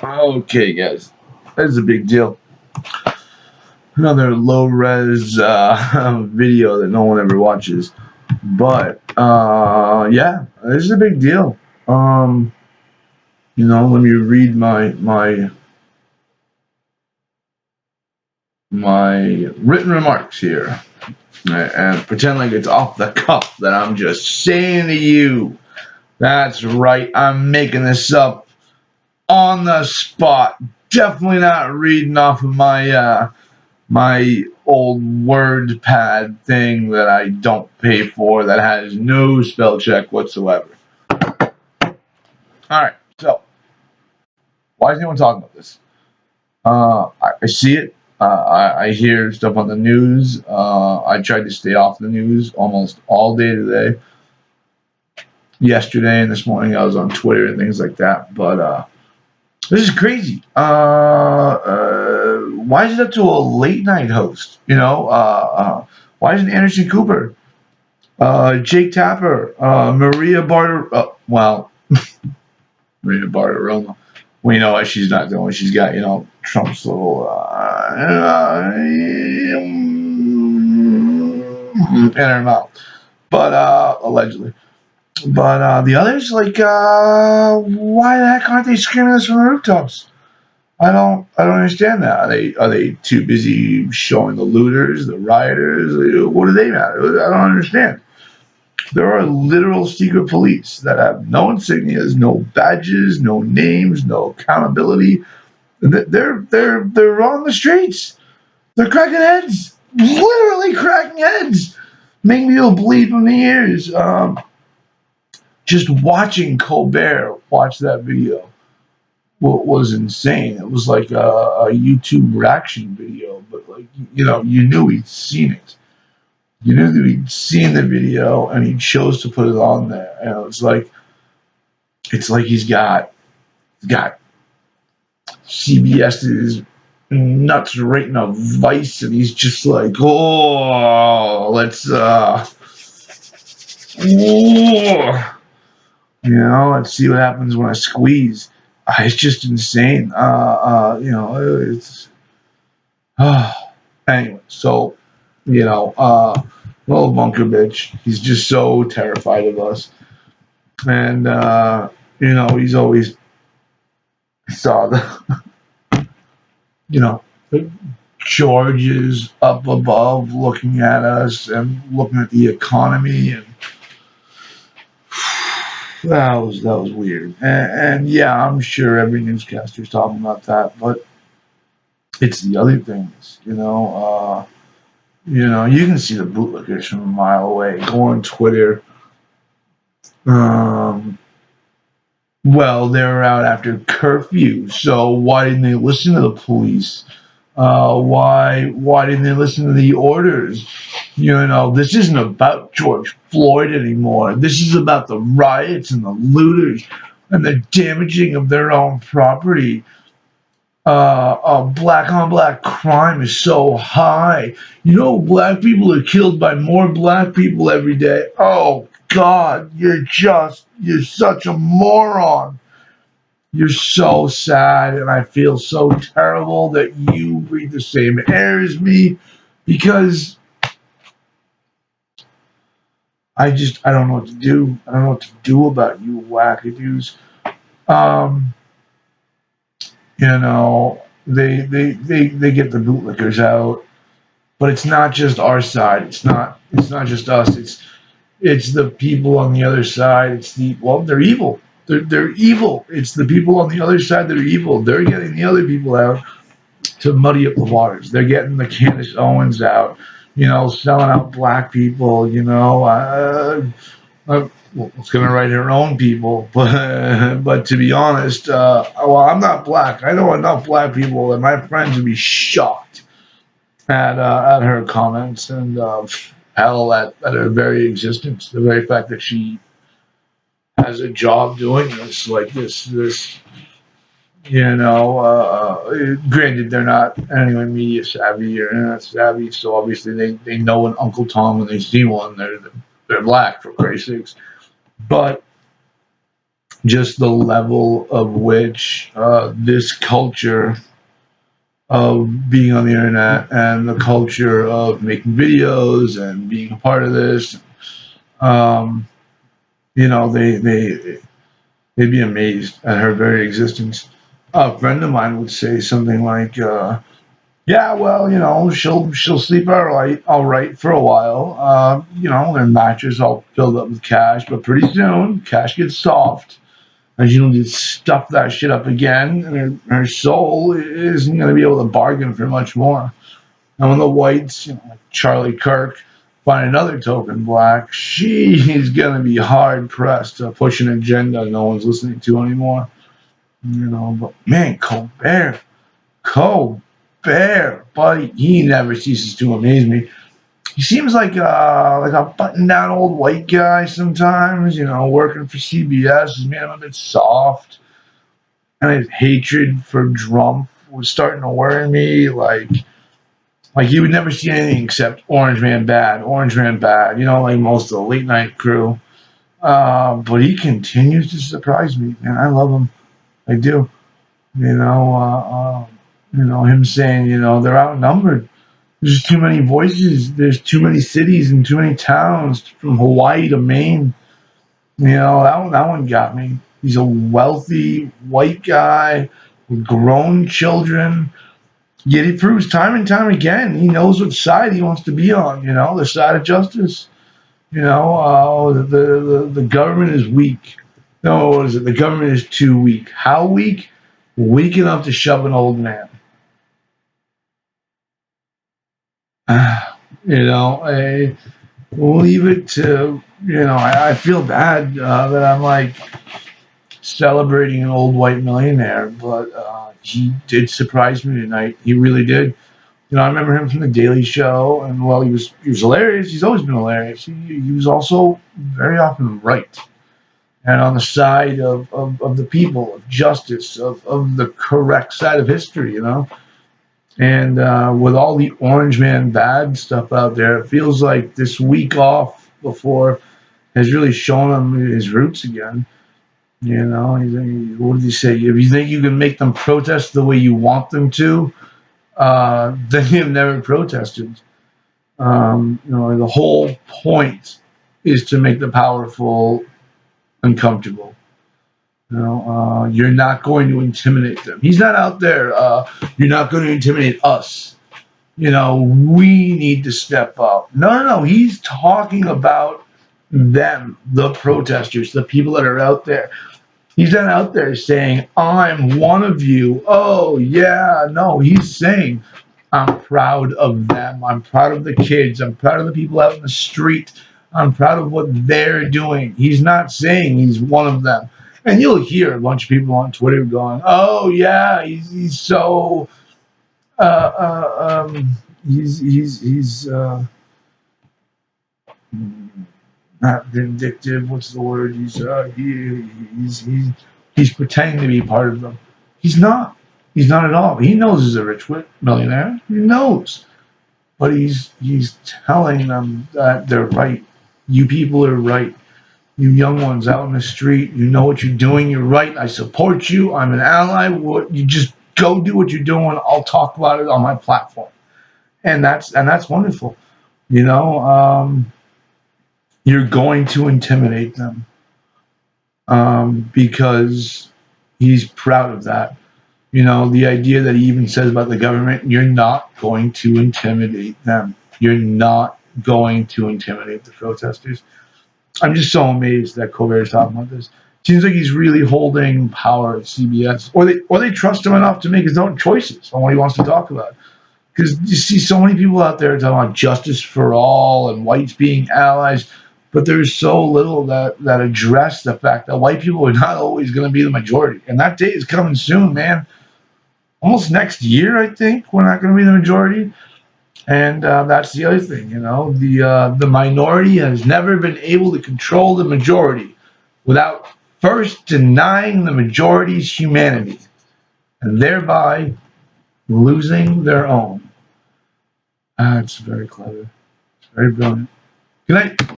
Okay, guys, this is a big deal. Another low-res video that no one ever watches, but yeah, this is a big deal. Um, let me read my written remarks here, and pretend like it's off the cuff that I'm just saying to you. That's right, I'm making this up on the spot. Definitely not reading off of my old word pad thing that I don't pay for that has no spell check whatsoever. All right, so why is anyone talking about this? I see it. I hear stuff on the news. I tried to stay off the news almost all day today. Yesterday and this morning, I was on Twitter and things like that. But this is crazy. Why is it up to a late night host? Why isn't Anderson Cooper, Jake Tapper, Maria Barter? Maria Bartiromo. We know what she's not doing. She's got Trump's little in her mouth, but allegedly. But the others, like, why the heck aren't they screaming this from the rooftops? I don't understand that. Are they too busy showing the looters, the rioters? What do they matter? I don't understand. There are literal secret police that have no insignias, no badges, no names, no accountability. They're on the streets. They're cracking heads, literally cracking heads. Make me bleed from the ears. Just watching Colbert watch that video was insane. It was like a YouTube reaction video, but like you knew he'd seen it. You knew that he'd seen the video and he chose to put it on there. And it's like he's got CBS's nuts right in a vice, and he's just like, oh, let's let's see what happens when I squeeze. It's just insane. It's anyway. So, little bunker bitch. He's just so terrified of us, and he's always saw the you know the George up above looking at us and looking at the economy, and that was weird. And yeah, I'm sure every newscaster's talking about that, but it's the other things. You can see the bootlickers from a mile away. Go on Twitter. Um, well, they were out after curfew, so why didn't they listen to the police? Why didn't they listen to the orders? This isn't about George Floyd anymore. This is about the riots and the looters and the damaging of their own property. Black on black crime is so high. Black people are killed by more black people every day. Oh God, you're such a moron. You're so sad, and I feel so terrible that you breathe the same air as me, because I don't know what to do. I don't know what to do about you wackadoos. Um, they get the bootlickers out, but it's not just our side. It's not just us. It's the people on the other side. They're evil. They're evil. It's the people on the other side that are evil. They're getting the other people out to muddy up the waters. They're getting the Candace Owens out, selling out black people. It's going to write her own people, but to be honest, I'm not black. I know enough black people that my friends would be shocked at her comments, and hell, at her very existence, the very fact that she has a job doing this, like this. Granted, they're not anyway media savvy or internet savvy, so obviously they know an Uncle Tom when they see one. They're black, for Christ's sakes. But just the level of which this culture of being on the internet and the culture of making videos and being a part of this, um, they'd be amazed at her very existence. A friend of mine would say something like, "Yeah, well, she'll sleep all right for a while. Her mattress all filled up with cash, but pretty soon cash gets soft, and she'll just stuff that shit up again, and her soul isn't going to be able to bargain for much more." And when the whites, like Charlie Kirk, find another token black, she's going to be hard pressed to push an agenda no one's listening to anymore. But man, Colbert, buddy, he never ceases to amaze me. He seems like a button down old white guy sometimes, working for CBS has made him a bit soft. And his hatred for Trump was starting to worry me. Like he would never see anything except Orange Man bad, like most of the late night crew. But he continues to surprise me, man. I love him. I do. You know, him saying, they're outnumbered. There's too many voices. There's too many cities and too many towns from Hawaii to Maine. That one got me. He's a wealthy white guy with grown children. Yet he proves time and time again he knows what side he wants to be on. The side of justice. The government is weak. No, what is it? The government is too weak. How weak? Weak enough to shove an old man. I leave it to, I feel bad that I'm like celebrating an old white millionaire, but he did surprise me tonight. He really did. I remember him from the Daily Show, and while he was hilarious, he's always been hilarious. He was also very often right and on the side of the people, of justice, of the correct side of history. And with all the Orange Man bad stuff out there, it feels like this week off before has really shown him his roots again. What did he say? If you think you can make them protest the way you want them to, then you've never protested. The whole point is to make the powerful uncomfortable. You're not going to intimidate them. He's not out there. You're not going to intimidate us. We need to step up. No, no, no. He's talking about them, the protesters, the people that are out there. He's not out there saying, I'm one of you. Oh, yeah. No, he's saying, I'm proud of them. I'm proud of the kids. I'm proud of the people out in the street. I'm proud of what they're doing. He's not saying he's one of them. And you'll hear a bunch of people on Twitter going, oh, yeah, he's so. Uh, uh, um, he's not vindictive. What's the word? He's pretending to be part of them. He's not. He's not at all. He knows he's a rich millionaire. He knows, but he's telling them that they're right. You people are right. You young ones out in the street, you know what you're doing. You're right. I support you. I'm an ally. You just go do what you're doing. I'll talk about it on my platform, and that's wonderful. You know, you're going to intimidate them because he's proud of that. The idea that he even says about the government, you're not going to intimidate them. You're not going to intimidate the protesters. I'm just so amazed that Colbert is talking about this. Seems like he's really holding power at CBS, or they trust him enough to make his own choices on what he wants to talk about. Because you see so many people out there talking about justice for all and whites being allies, but there's so little that address the fact that white people are not always going to be the majority, and that day is coming soon, man. Almost next year, I think we're not going to be the majority, and that's the other thing. The minority has never been able to control the majority without first denying the majority's humanity, and thereby losing their own. It's very clever. It's very brilliant. Good night.